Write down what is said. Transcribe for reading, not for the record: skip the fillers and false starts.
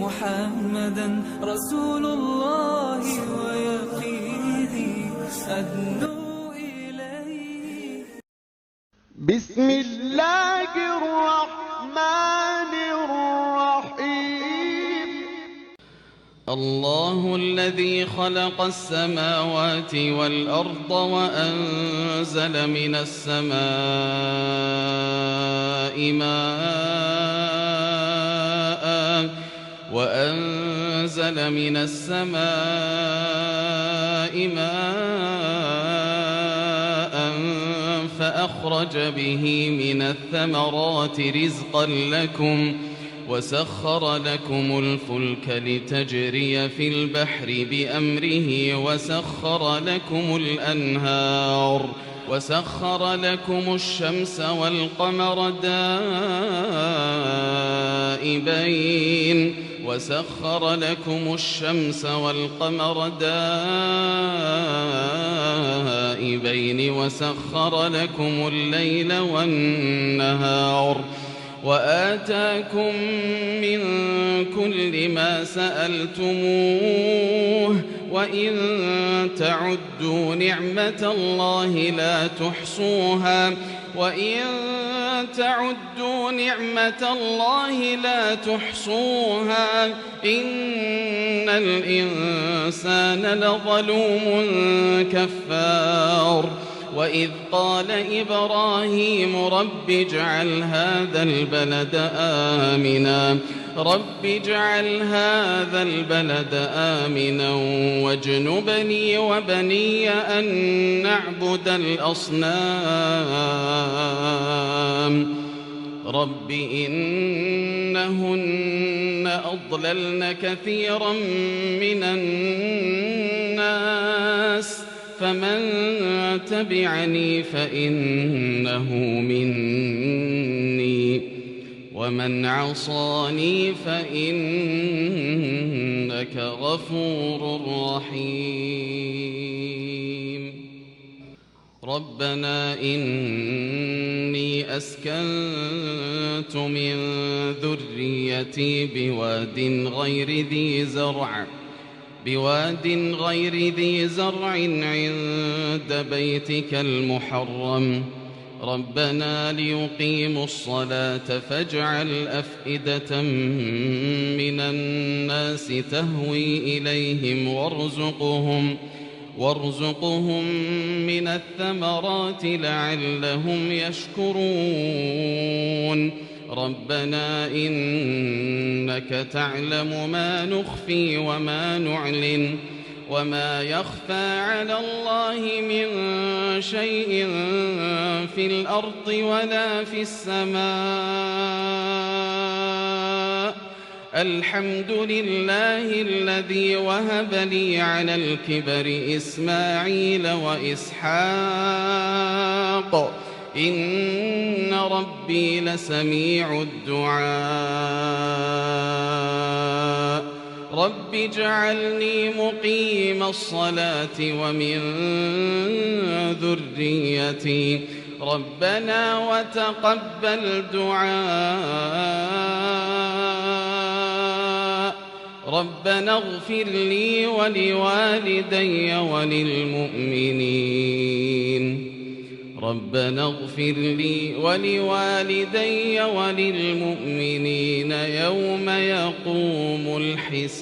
محمدا رسول الله ويقيني أدنو إليه. بسم الله الرحمن الرحيم. الله الذي خلق السماوات والأرض وأنزل من السماء ماء فأخرج به من الثمرات رزقا لكم وسخر لكم الفلك لتجري في البحر بأمره وسخر لكم الشمس والقمر دائبين وسخر لكم الليل والنهار وآتاكم من كل ما سألتموه وإن تعدوا نعمة الله لا تحصوها إن الإنسان لظلوم كفار. وإذ قال إبراهيم رب اجعل هذا البلد آمنا واجنبني وبني أن نعبد الأصنام رب إنهن أضللن كثيرا من الناس فمن تبعني فإنه مني ومن عصاني فإنك غفور رحيم. ربنا إني أسكنت من ذريتي بواد غير ذي زرع عند بيتك المحرم ربنا ليقيموا الصلاة فاجعل أفئدة من الناس تهوي إليهم وارزقهم من الثمرات لعلهم يشكرون. ربنا إنك تعلم ما نخفي وما نعلن وما يخفى على الله من شيء في الأرض ولا في السماء. الحمد لله الذي وهب لي على الكبر إسماعيل وإسحاق إن ربي لسميع الدعاء. رب اجعلني مقيم الصلاة ومن ذريتي ربنا وتقبل دعاء. ربنا اغفر لي ولوالدي وللمؤمنين يوم يقوم الحساب.